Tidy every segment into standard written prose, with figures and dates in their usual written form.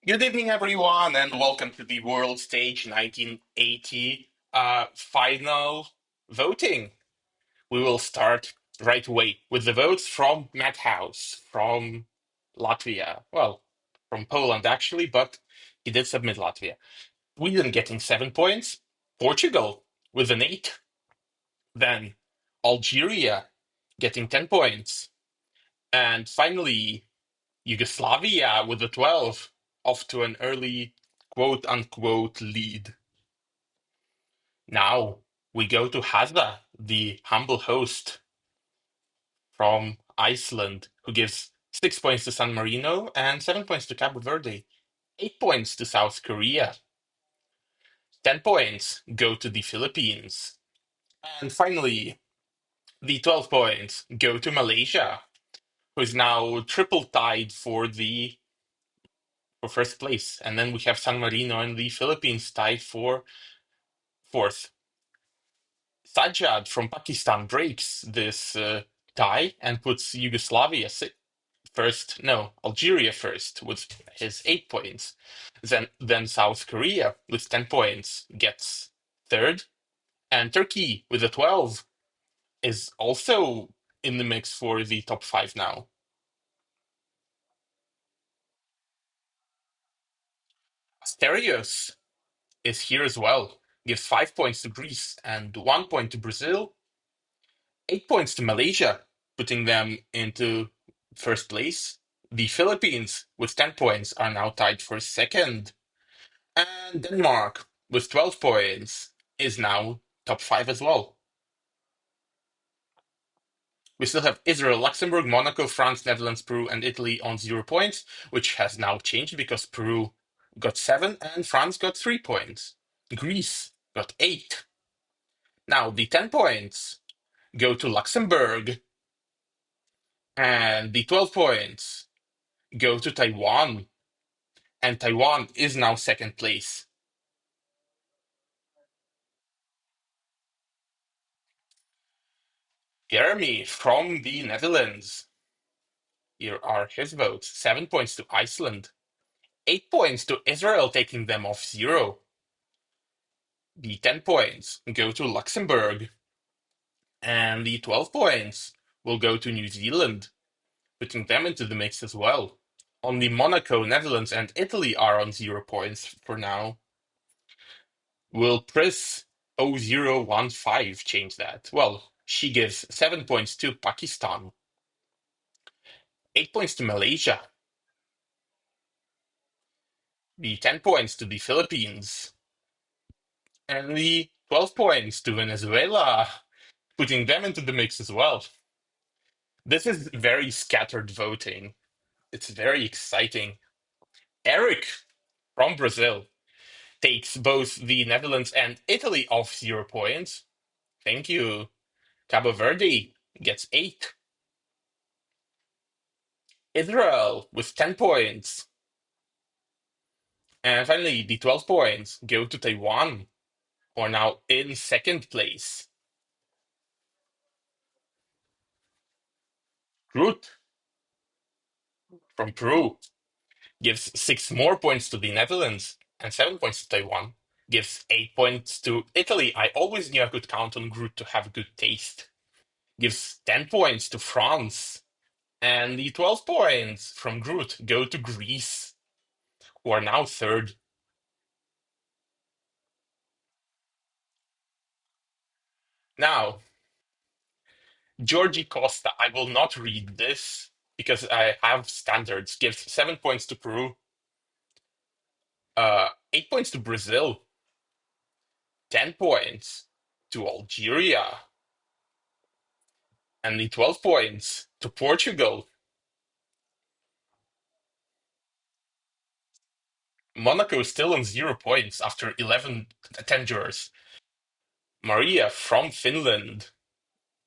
Good evening, everyone, and welcome to the World Stage 1980 final voting. We will start right away with the votes from Matt House from Latvia. Well, from Poland, actually, but he did submit Latvia. Sweden getting 7 points, Portugal with an 8, then Algeria getting 10 points, and finally Yugoslavia with a 12, off to an early quote unquote lead. Now we go to Hadza, the humble host from Iceland, who gives 6 points to San Marino and 7 points to Cabo Verde, 8 points to South Korea, 10 points go to the Philippines, and finally, the 12 points go to Malaysia, who is now triple tied for first place. And then we have San Marino and the Philippines tied for fourth. Sajjad from Pakistan breaks this tie and puts Yugoslavia first. No, Algeria first with his 8 points. Then South Korea with 10 points gets third, and Turkey with a 12 is also in the mix for the top five now. Asterios is here as well. Gives 5 points to Greece and 1 point to Brazil, 8 points to Malaysia, putting them into first place. The Philippines, with 10 points, are now tied for second. And Denmark, with 12 points, is now top five as well. We still have Israel, Luxembourg, Monaco, France, Netherlands, Peru, and Italy on 0 points, which has now changed because Peru got 7 and France got 3 points. Greece got 8. Now, the 10 points go to Luxembourg, and the 12 points go to Taiwan, and Taiwan is now second place. Jeremy from the Netherlands. Here are his votes: 7 points to Iceland, 8 points to Israel, taking them off zero. The 10 points go to Luxembourg, and the 12 points will go to New Zealand, putting them into the mix as well. Only Monaco, Netherlands, and Italy are on 0 points for now. Will Pris 0015 change that? Well, she gives 7 points to Pakistan, 8 points to Malaysia, the 10 points to the Philippines, and the 12 points to Venezuela, putting them into the mix as well. This is very scattered voting. It's very exciting. Eric from Brazil takes both the Netherlands and Italy off 0 points. Thank you. Cabo Verde gets 8. Israel with 10 points. And finally, the 12 points go to Taiwan, who are now in second place. Groot from Peru gives 6 more points to the Netherlands and 7 points to Taiwan. Gives 8 points to Italy. I always knew I could count on Groot to have good taste. Gives 10 points to France. And the 12 points from Groot go to Greece, who are now third. Now, Georgie Costa, I will not read this because I have standards. Gives 7 points to Peru, 8 points to Brazil, 10 points to Algeria, and the 12 points to Portugal. Monaco is still on 0 points after 10 jurors. Maria from Finland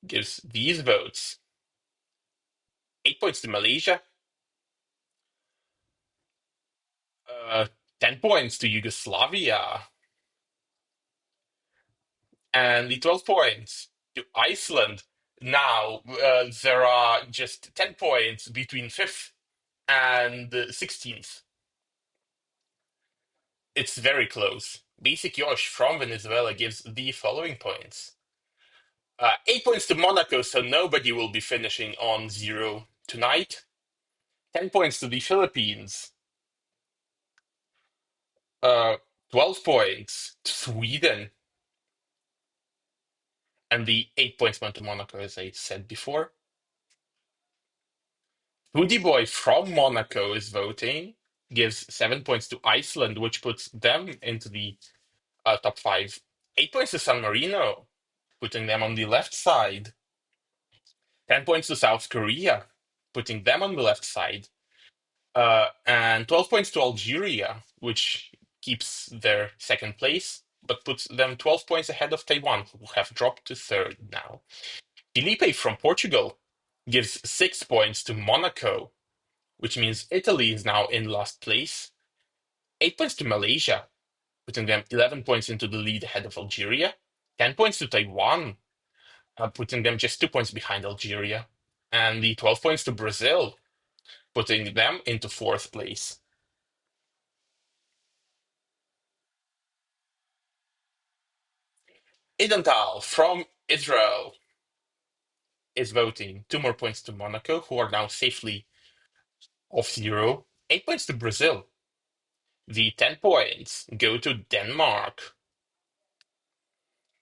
gives these votes: 8 points to Malaysia, uh, 10 points to Yugoslavia, and the 12 points to Iceland. Now, there are just 10 points between 5th and 16th. It's very close. Basic Yosh from Venezuela gives the following points. 8 points to Monaco, so nobody will be finishing on zero tonight. 10 points to the Philippines. 12 points to Sweden. And the 8 points went to Monaco, as I said before. Foodie Boy from Monaco is voting, gives 7 points to Iceland, which puts them into the top five. 8 points to San Marino, putting them on the left side. 10 points to South Korea, putting them on the left side. And 12 points to Algeria, which keeps their second place, but puts them 12 points ahead of Taiwan, who have dropped to third now. Felipe from Portugal gives 6 points to Monaco, which means Italy is now in last place. 8 points to Malaysia, putting them 11 points into the lead ahead of Algeria. 10 points to Taiwan, putting them just 2 points behind Algeria. And the 12 points to Brazil, putting them into fourth place. Idantal from Israel is voting 2 more points to Monaco, who are now safely off zero. 8 points to Brazil. The 10 points go to Denmark.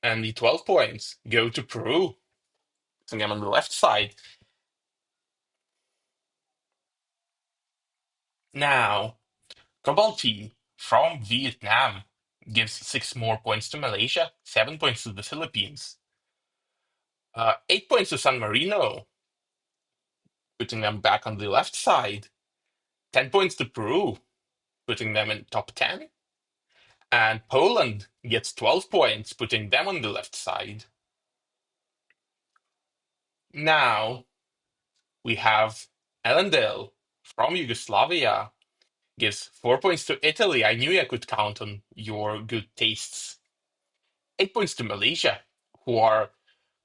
And the 12 points go to Peru. So I'm on the left side. Now, Kobalti from Vietnam gives 6 more points to Malaysia, 7 points to the Philippines, 8 points to San Marino, putting them back on the left side, 10 points to Peru, putting them in top 10, and Poland gets 12 points, putting them on the left side. Now we have Elendil from Yugoslavia gives 4 points to Italy. I knew I could count on your good tastes. 8 points to Malaysia, who are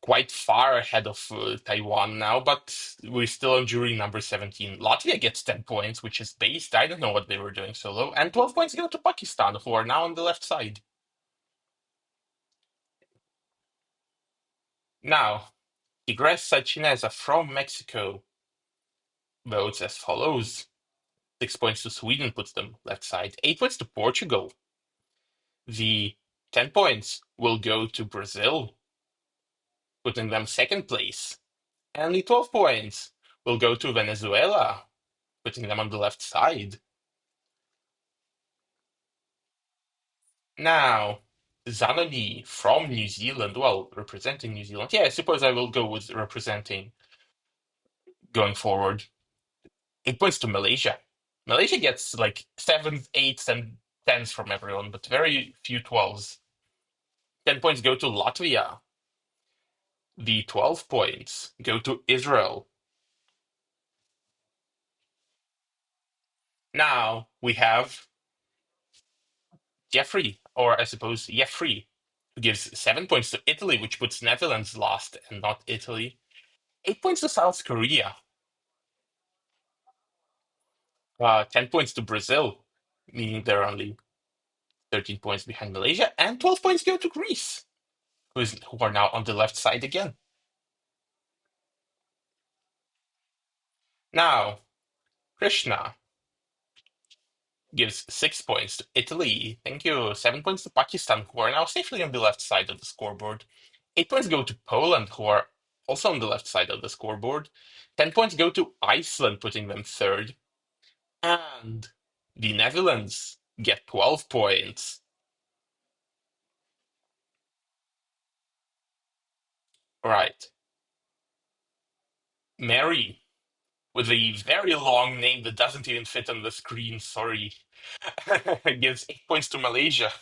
quite far ahead of Taiwan now, but we're still on jury number 17. Latvia gets 10 points, which is based. I don't know what they were doing so low. And 12 points go to Pakistan, who are now on the left side. Now, Tigres Sachinesa from Mexico votes as follows. 6 points to Sweden puts them left side. 8 points to Portugal. The 10 points will go to Brazil, putting them second place. And the 12 points will go to Venezuela, putting them on the left side. Now, Zanoni from New Zealand, well, representing New Zealand. Yeah, I suppose I will go with representing going forward. 8 points to Malaysia. Malaysia gets like sevens, eights, and tens from everyone, but very few 12s. 10 points go to Latvia. The 12 points go to Israel. Now we have Jeffrey, or I suppose Jeffrey, who gives 7 points to Italy, which puts Netherlands last and not Italy. 8 points to South Korea. 10 points to Brazil, meaning they're only 13 points behind Malaysia, and 12 points go to Greece, who are now on the left side again. Now, Krishna gives 6 points to Italy. Thank you. 7 points to Pakistan, who are now safely on the left side of the scoreboard. 8 points go to Poland, who are also on the left side of the scoreboard. 10 points go to Iceland, putting them third. And the Netherlands get 12 points. Right. Mary, with a very long name that doesn't even fit on the screen, sorry, gives 8 points to Malaysia.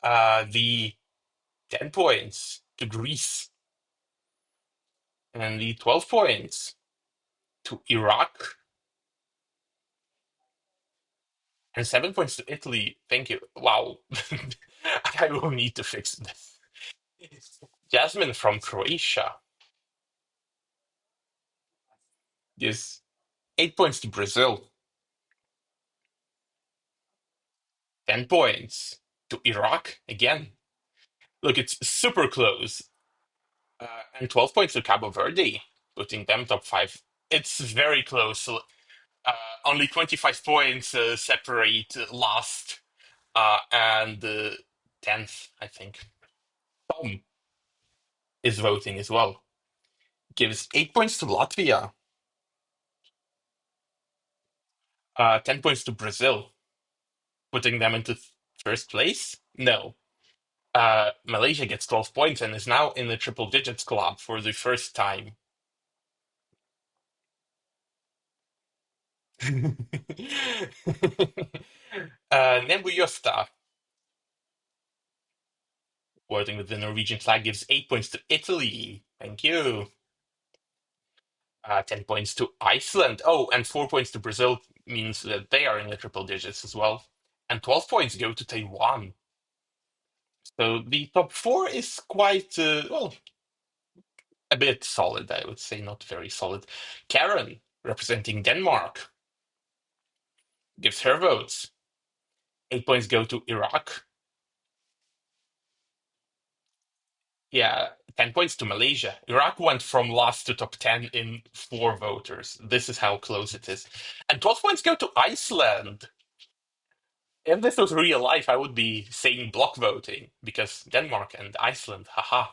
The 10 points to Greece. And the 12 points to Iraq. And 7 points to Italy. Thank you. Wow. I will need to fix this. Jasmine from Croatia gives 8 points to Brazil. 10 points to Iraq again. Look, it's super close. And 12 points to Cabo Verde, putting them top five. It's very close. Uh, Only 25 points separate last and 10th, I think. Tom is voting as well. Gives 8 points to Latvia, 10 points to Brazil, putting them into first place. No. Malaysia gets 12 points and is now in the triple digits club for the first time. Nembu Josta, wording with the Norwegian flag, gives 8 points to Italy. Thank you. 10 points to Iceland. Oh, and 4 points to Brazil means that they are in the triple digits as well. And 12 points go to Taiwan. So the top four is quite, well, a bit solid, I would say, not very solid. Karen, representing Denmark, gives her votes. 8 points go to Iraq. Yeah, 10 points to Malaysia. Iraq went from last to top 10 in four voters. This is how close it is. And 12 points go to Iceland. If this was real life, I would be saying block voting because Denmark and Iceland, haha.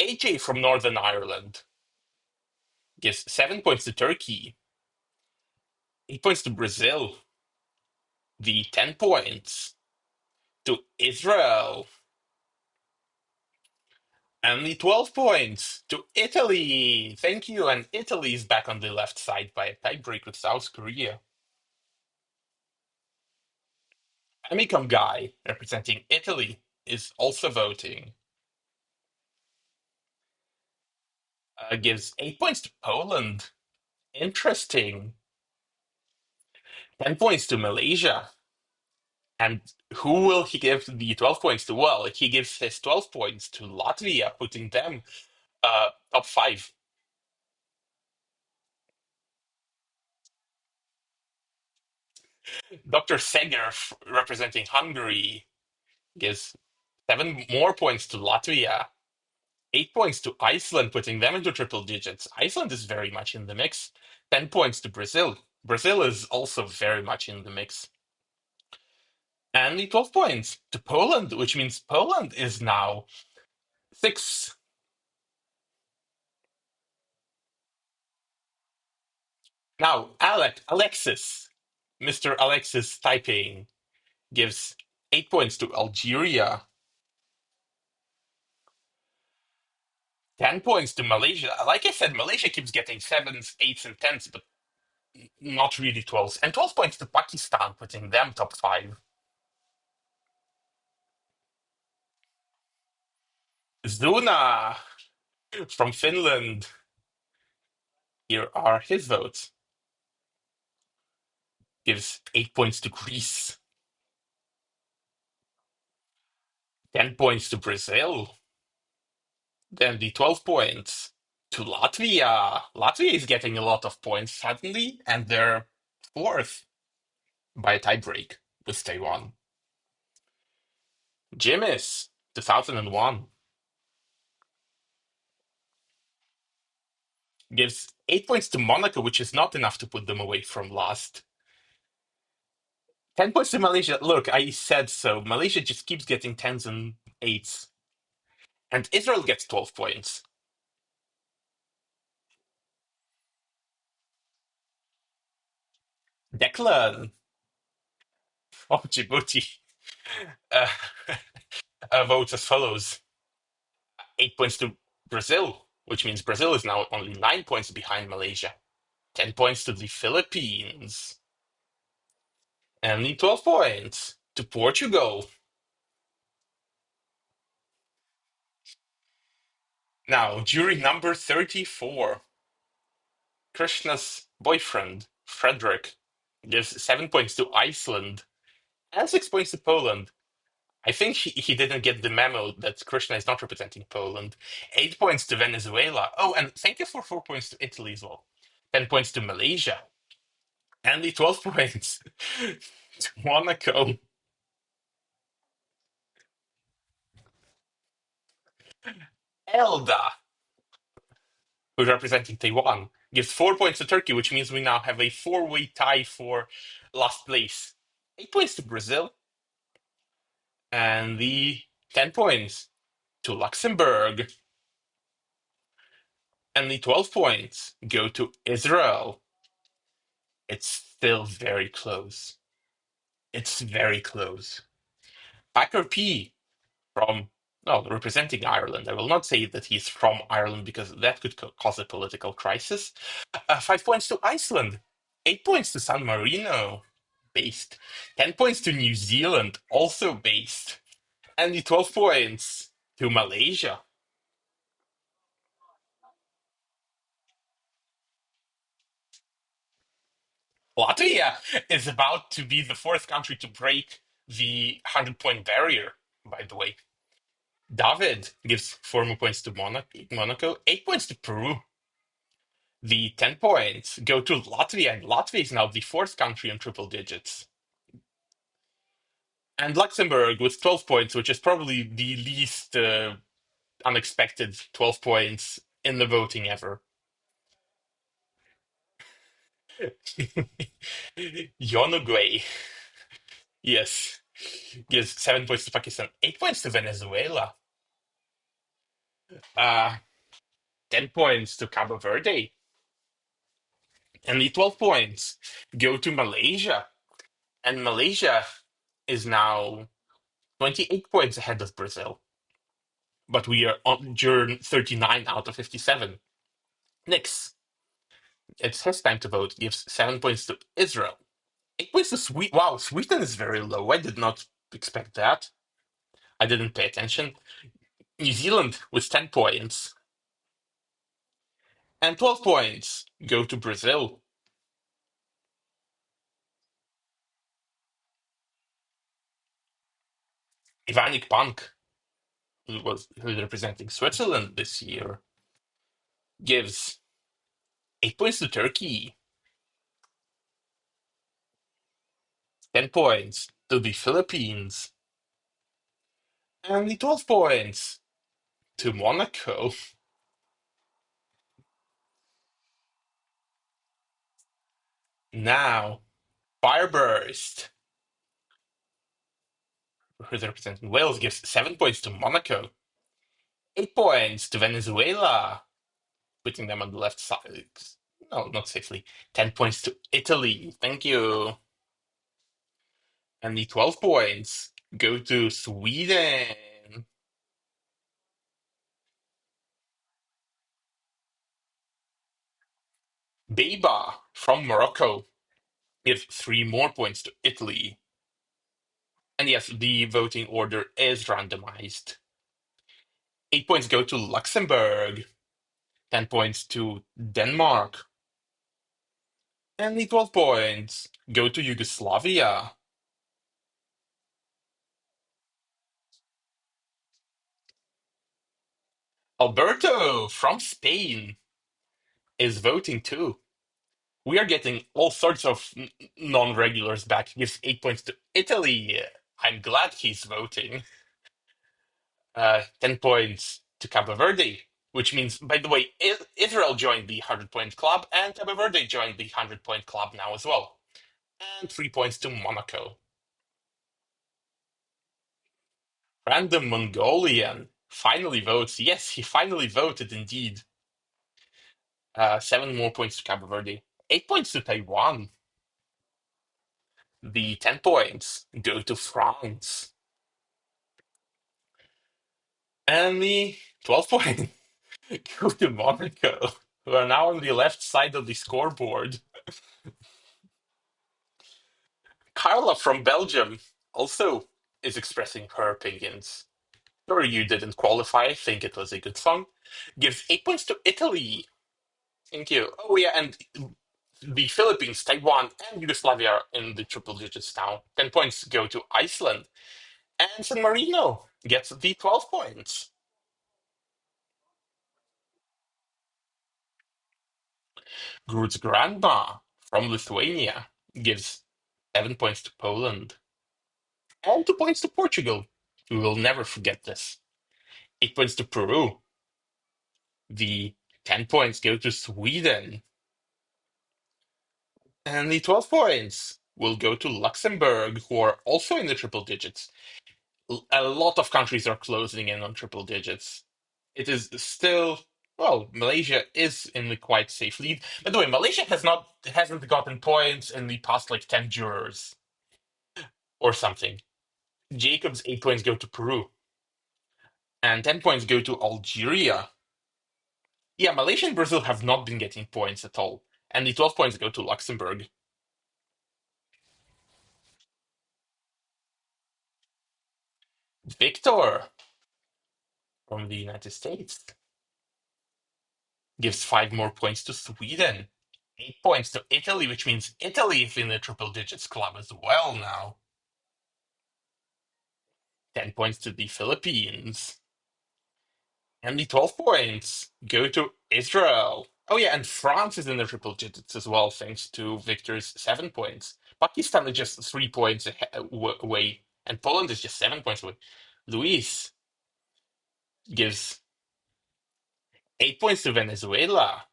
AJ from Northern Ireland gives 7 points to Turkey, 8 points to Brazil, the 10 points to Israel, and the 12 points to Italy. Thank you. And Italy is back on the left side by a tiebreak with South Korea. Amicom Guy, representing Italy, is also voting. Gives 8 points to Poland. Interesting. 10 points to Malaysia. And who will he give the 12 points to? Well, he gives his 12 points to Latvia, putting them top five. Dr. Seger, representing Hungary, gives 7 more points to Latvia, 8 points to Iceland, putting them into triple digits. Iceland is very much in the mix. 10 points to Brazil. Brazil is also very much in the mix. And the 12 points to Poland, which means Poland is now six. Now, Alexis, Mr. Alexis typing, gives 8 points to Algeria, 10 points to Malaysia. Like I said, Malaysia keeps getting sevens, eights, and tens, but not really 12s. And 12 points to Pakistan, putting them top five. Zuna from Finland. Here are his votes. Gives 8 points to Greece, 10 points to Brazil, then the 12 points to Latvia. Latvia is getting a lot of points suddenly, and they're fourth by a tiebreak with Taiwan. Jimis, 2001, gives 8 points to Monaco, which is not enough to put them away from last. 10 points to Malaysia. Look, I said so. Malaysia just keeps getting tens and eights. And Israel gets 12 points. Declan of Djibouti uh, votes as follows: 8 points to Brazil, which means Brazil is now only 9 points behind Malaysia. 10 points to the Philippines. And the 12 points to Portugal. Now, jury number 34. Krishna's boyfriend, Frederick, gives 7 points to Iceland and 6 points to Poland. I think he didn't get the memo that Krishna is not representing Poland. 8 points to Venezuela. Oh, and thank you for 4 points to Italy as well. 10 points to Malaysia. And the 12 points to Monaco. Elda, who's representing Taiwan, gives 4 points to Turkey, which means we now have a four-way tie for last place. 8 points to Brazil, and the 10 points to Luxembourg, and the 12 points go to Israel. It's still very close. It's very close. Packer P from, no, representing Ireland. I will not say that he's from Ireland because that could cause a political crisis. 5 points to Iceland. 8 points to San Marino, based. 10 points to New Zealand, also based. And the 12 points to Malaysia. Latvia is about to be the fourth country to break the 100-point barrier, by the way. David gives 4 more points to Monaco, 8 points to Peru. The 10 points go to Latvia, and Latvia is now the fourth country in triple digits. And Luxembourg with 12 points, which is probably the least unexpected 12 points in the voting ever. Uruguay, yes, gives 7 points to Pakistan, 8 points to Venezuela, uh, 10 points to Cabo Verde, and the 12 points go to Malaysia. And Malaysia is now 28 points ahead of Brazil. But we are on turn 39 out of 57. Nix, it's his time to vote, gives 7 points to Israel. 8 points to Sweden. Wow, Sweden is very low. I did not expect that. I didn't pay attention. New Zealand with 10 points. And 12 points go to Brazil. Ivanik Punk, who's representing Switzerland this year, gives 8 points to Turkey. 10 points to the Philippines. And the 12 points to Monaco. Now, Fireburst, who's representing Wales, gives 7 points to Monaco. 8 points to Venezuela, putting them on the left side. No, not safely. 10 points to Italy. Thank you. And the 12 points go to Sweden. Beba from Morocco gives 3 more points to Italy. And yes, the voting order is randomized. 8 points go to Luxembourg. 10 points to Denmark. And the 12 points go to Yugoslavia. Alberto from Spain is voting too. We are getting all sorts of non-regulars back. He gives 8 points to Italy. I'm glad he's voting. 10 points to Cabo Verde, which means, by the way, Israel joined the 100-point club, and Cabo Verde joined the 100-point club now as well. And 3 points to Monaco. Random Mongolian finally votes. Yes, he finally voted indeed. 7 more points to Cabo Verde. 8 points to Taiwan. The 10 points go to France. And the 12 points go to Monaco, who are now on the left side of the scoreboard. Carla from Belgium also is expressing her opinions. Sure, you didn't qualify. I think it was a good song. Gives 8 points to Italy. Thank you. Oh, yeah, and the Philippines, Taiwan, and Yugoslavia are in the triple digits now. 10 points go to Iceland. And San Marino gets the 12 points. Grud's grandma from Lithuania gives 7 points to Poland. And 2 points to Portugal. We will never forget this. 8 points to Peru. The 10 points go to Sweden. And the 12 points will go to Luxembourg, who are also in the triple digits. A lot of countries are closing in on triple digits. It is still, well, Malaysia is in the quite safe lead. By the way, Malaysia hasn't gotten points in the past like 10 jurors or something. Jacob's 8 points go to Peru, and 10 points go to Algeria. Yeah, Malaysia and Brazil have not been getting points at all, and the 12 points go to Luxembourg. Victor from the United States gives 5 more points to Sweden. 8 points to Italy, which means Italy is in the triple digits club as well now. 10 points to the Philippines. And the 12 points go to Israel. Oh, yeah, and France is in the triple digits as well, thanks to Victor's 7 points. Pakistan is just 3 points away, and Poland is just 7 points away. Luis gives 8 points to Venezuela.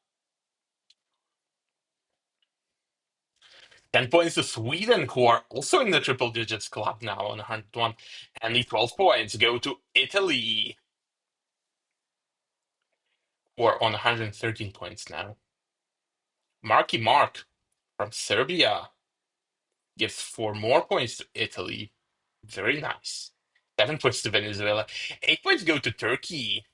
10 points to Sweden, who are also in the triple digits club now on 101. And the 12 points go to Italy, who are on 113 points now. Marky Mark from Serbia gives 4 more points to Italy. Very nice. 7 points to Venezuela. 8 points go to Turkey.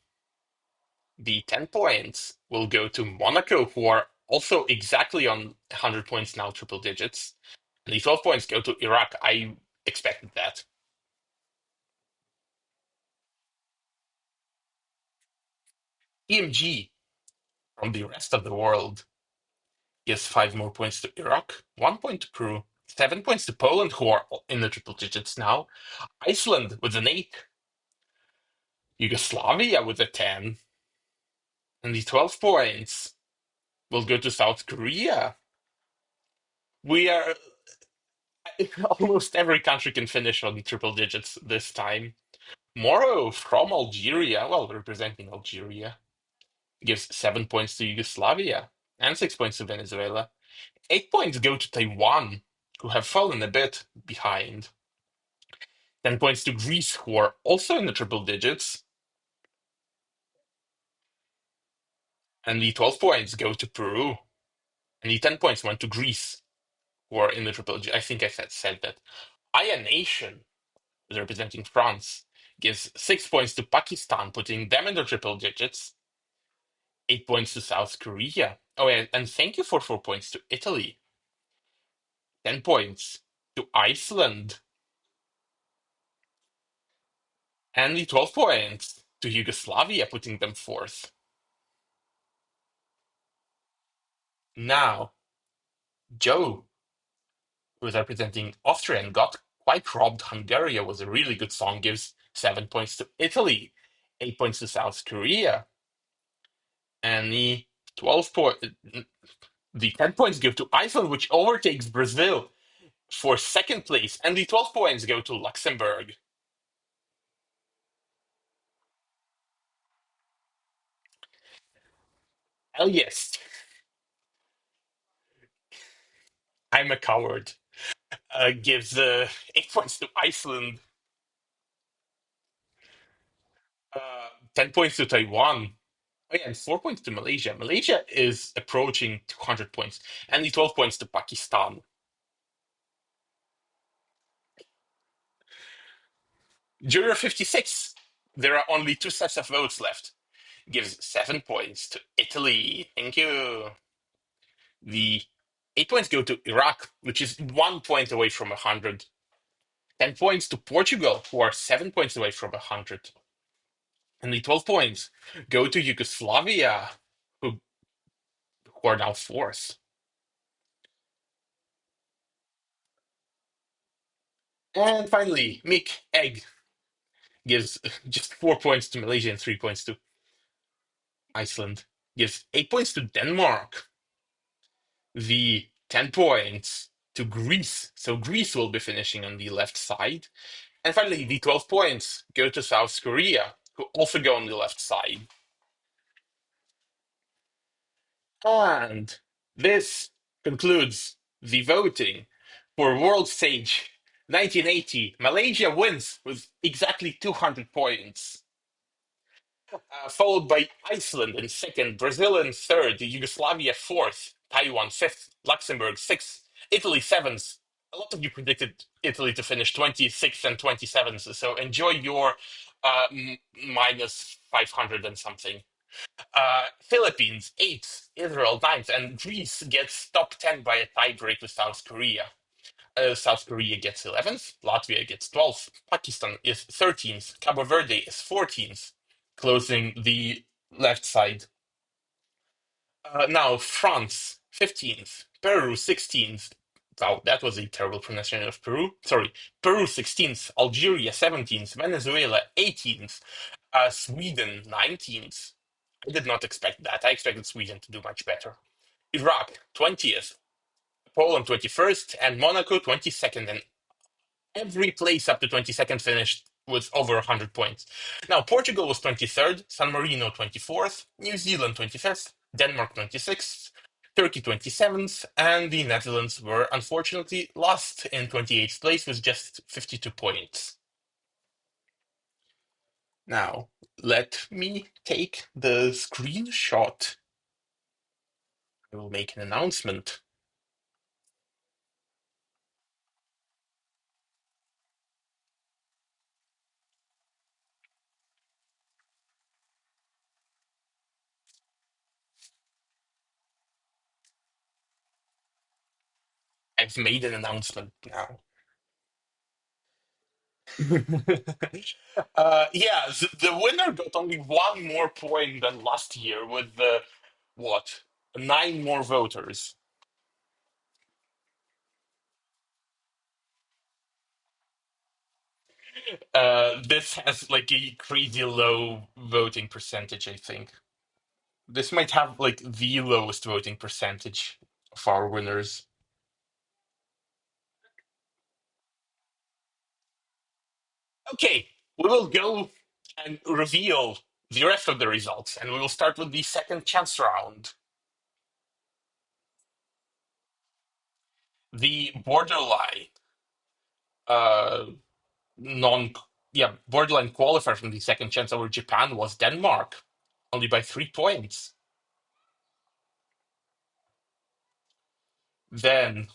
The 10 points will go to Monaco, who are also exactly on 100 points now, triple digits. And the 12 points go to Iraq. I expected that. EMG from the rest of the world gives 5 more points to Iraq, 1 point to Peru, 7 points to Poland, who are in the triple digits now, Iceland with an 8, Yugoslavia with a 10, and the 12 points will go to South Korea. We are almost every country can finish on triple digits this time. Moro from Algeria, well, representing Algeria, gives 7 points to Yugoslavia and 6 points to Venezuela. 8 points go to Taiwan, who have fallen a bit behind. 10 points to Greece, who are also in the triple digits. And the 12 points go to Peru. And the 10 points went to Greece, who are in the triple digits. I think I said that. Aya Nation, representing France, gives 6 points to Pakistan, putting them in the triple digits. 8 points to South Korea. Oh, and thank you for 4 points to Italy. 10 points to Iceland. And the 12 points to Yugoslavia, putting them fourth. Now, Joe, who is representing Austria and got quite robbed. Hungary was a really good song, gives 7 points to Italy, 8 points to South Korea, and the 12 point, the 10 points go to Iceland, which overtakes Brazil for second place, and the 12 points go to Luxembourg. Hell yes, I'm a coward. Gives 8 points to Iceland, 10 points to Taiwan. Oh, yeah, and 4 points to Malaysia. Malaysia is approaching 200 points, and the 12 points to Pakistan. Juror 56. There are only two sets of votes left. Gives 7 points to Italy. Thank you. The 8 points go to Iraq, which is 1 point away from 100. 10 points to Portugal, who are 7 points away from 100. And the 12 points go to Yugoslavia, who are now fourth. And finally, Mick Egg gives just 4 points to Malaysia and 3 points to Iceland. Gives 8 points to Denmark. The 10 points to Greece. So Greece will be finishing on the left side. And finally, the 12 points go to South Korea, who also go on the left side. And this concludes the voting for World Stage 1980. Malaysia wins with exactly 200 points, followed by Iceland in second, Brazil in third, Yugoslavia fourth, Taiwan fifth, Luxembourg sixth, Italy seventh. A lot of you predicted Italy to finish 26th and 27th, so enjoy your minus 500 and something. Philippines, 8th, Israel, ninth, and Greece gets top 10 by a tiebreak with South Korea. South Korea gets 11th, Latvia gets 12th, Pakistan is 13th, Cabo Verde is 14th, closing the left side. Now, France, 15th, Peru, 16th. Wow, that was a terrible pronunciation of Peru. Sorry, Peru, 16th, Algeria, 17th, Venezuela, 18th, Sweden, 19th. I did not expect that. I expected Sweden to do much better. Iraq, 20th, Poland, 21st, and Monaco, 22nd. And every place up to 22nd finished with over 100 points. Now, Portugal was 23rd, San Marino 24th, New Zealand 25th, Denmark 26th, Turkey 27th, and the Netherlands were unfortunately lost in 28th place with just 52 points. Now, let me take the screenshot. I will make an announcement. I've made an announcement now. Yeah, the winner got only one more point than last year with the what? Nine more voters. This has like a crazy low voting percentage, I think. This might have like the lowest voting percentage of our winners. Okay, we will go and reveal the rest of the results, and we will start with the second chance round. The borderline uh, non borderline qualifier from the second chance over Japan was Denmark, only by 3 points. Then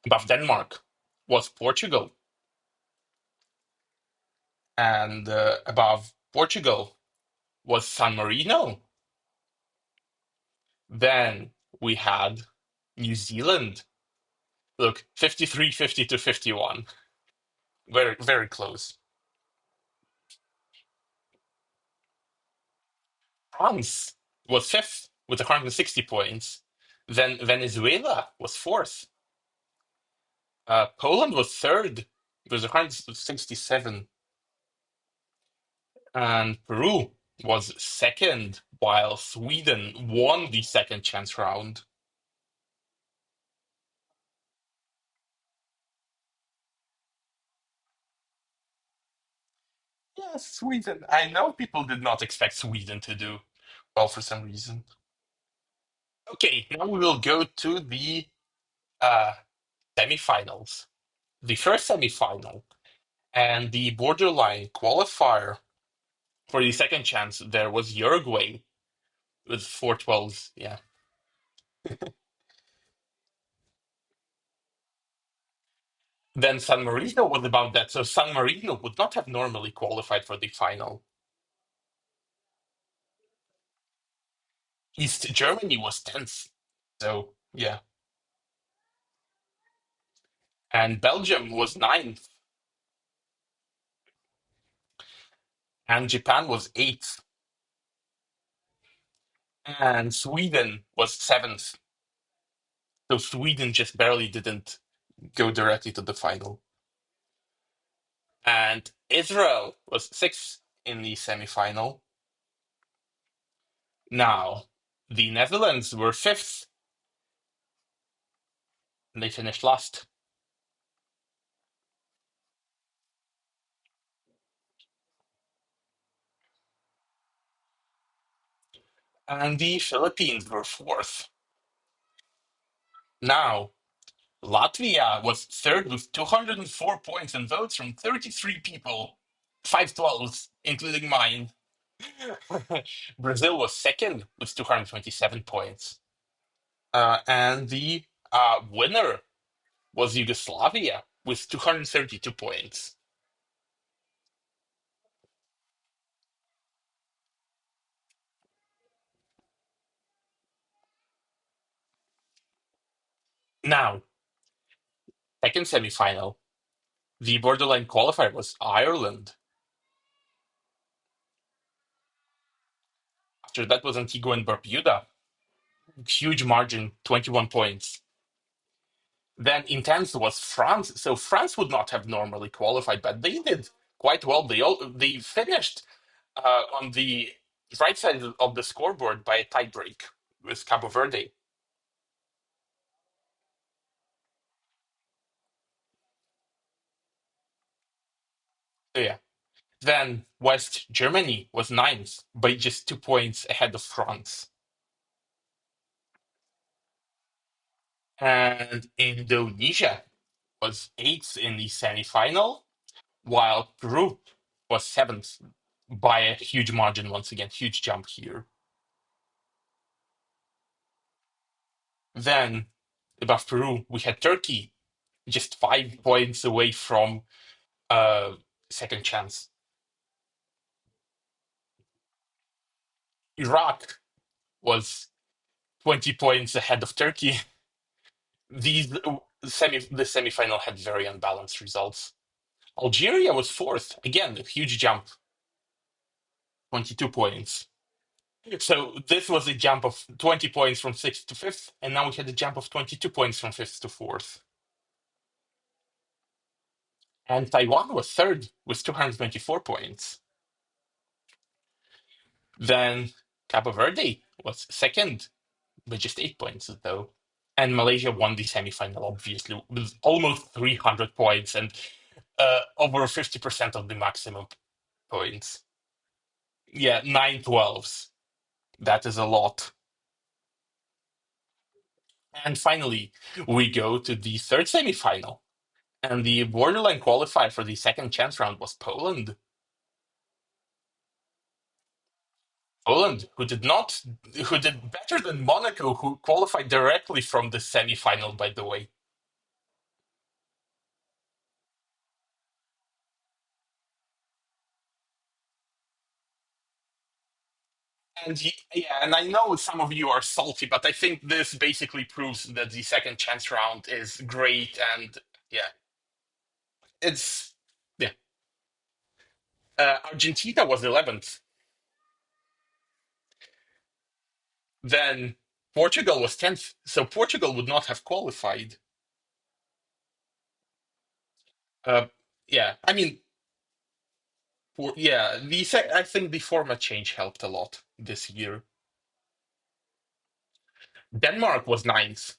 above Denmark was Portugal, and above Portugal was San Marino. Then we had New Zealand. Look, 53, 50 to 51. Very, very close. France was fifth with 160 points. Then Venezuela was fourth. Poland was third with 167. And Peru was second, while Sweden won the second chance round. Yes, Sweden. I know people did not expect Sweden to do well for some reason. Okay, now we will go to the uh, semifinals. The first semifinal and the borderline qualifier for the second chance there was Uruguay with 412. Yeah. Then San Marino was about that. So San Marino would not have normally qualified for the final. East Germany was 10th. So, yeah. And Belgium was ninth. And Japan was eighth. And Sweden was seventh. So Sweden just barely didn't go directly to the final. And Israel was sixth in the semifinal. Now, the Netherlands were fifth, and they finished last. And the Philippines were fourth. Now, Latvia was third with 204 points and votes from 33 people, 512s, including mine. Brazil was second with 227 points. And the winner was Yugoslavia with 232 points. Now, second semifinal, the borderline qualifier was Ireland. After that was Antigua and Barbuda. Huge margin, 21 points. Then intense was France. So France would not have normally qualified, but they did quite well. They finished on the right side of the scoreboard by a tiebreak with Cabo Verde. So yeah. Then West Germany was ninth by just 2 points ahead of France. And Indonesia was eighth in the semifinal, while Peru was seventh by a huge margin once again. Huge jump here. Then above Peru, we had Turkey, just 5 points away from uh, second chance. Iraq was 20 points ahead of Turkey. The semifinal had very unbalanced results. Algeria was fourth. Again, a huge jump, 22 points. So this was a jump of 20 points from sixth to fifth, and now we had a jump of 22 points from fifth to fourth. And Taiwan was third with 224 points. Then Cabo Verde was second with just 8 points, though. And Malaysia won the semifinal, obviously, with almost 300 points and over 50% of the maximum points. Yeah, 9 12s. That is a lot. And finally, we go to the third semifinal. And the borderline qualifier for the second chance round was Poland. Poland, who did better than Monaco, who qualified directly from the semifinal, by the way. And yeah, and I know some of you are salty, but I think this basically proves that the second chance round is great. And yeah, it's yeah. Argentina was 11th. Then Portugal was 10th. So Portugal would not have qualified. Uh, yeah, I mean, yeah, I think the format change helped a lot this year. Denmark was ninth.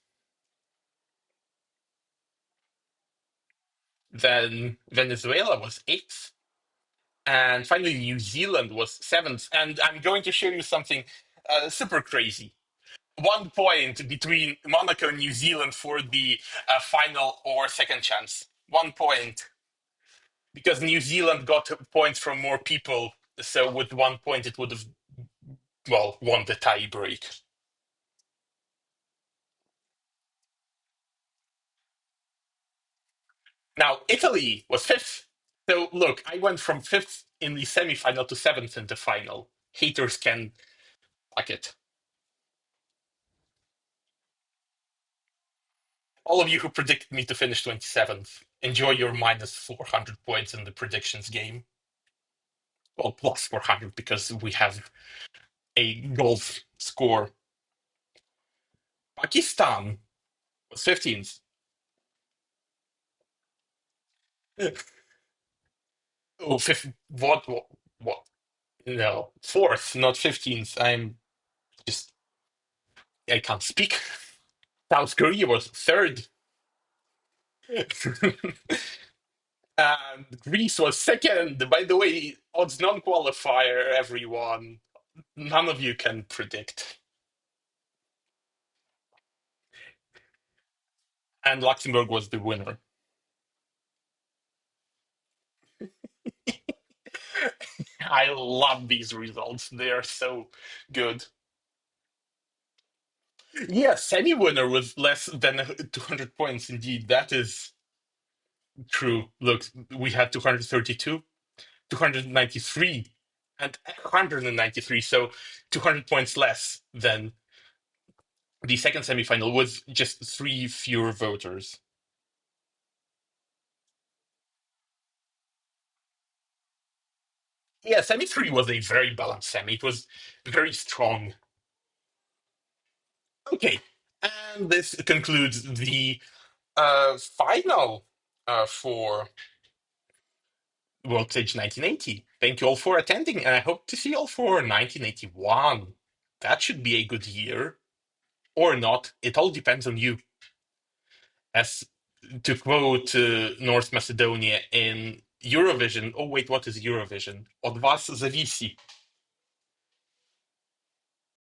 Then Venezuela was eighth. And finally, New Zealand was seventh. And I'm going to show you something super crazy. 1 point between Monaco and New Zealand for the final or second chance. 1 point. Because New Zealand got points from more people. So with 1 point, it would have, well, won the tie break. Now, Italy was fifth. So look, I went from fifth in the semifinal to seventh in the final. Haters can fuck it. All of you who predicted me to finish 27th, enjoy your minus 400 points in the predictions game. Well, plus 400 because we have a golf score. Pakistan was 15th. Oh, fifth, what? No, fourth, not 15th. Just, I can't speak. South Korea was third. And Greece was second. By the way, odds non qualifier, everyone. None of you can predict. And Luxembourg was the winner. I love these results. They are so good. Yeah, semi winner with less than 200 points. Indeed, that is true. Look, we had 232, 293, and 193. So 200 points less than the second semifinal with just three fewer voters. Yeah, semi three was a very balanced semi. It was very strong. Okay, and this concludes the final for World Stage 1980. Thank you all for attending, and I hope to see you all for 1981. That should be a good year, or not. It all depends on you. As to quote North Macedonia in Eurovision. Oh wait, what is Eurovision? Od was зависи.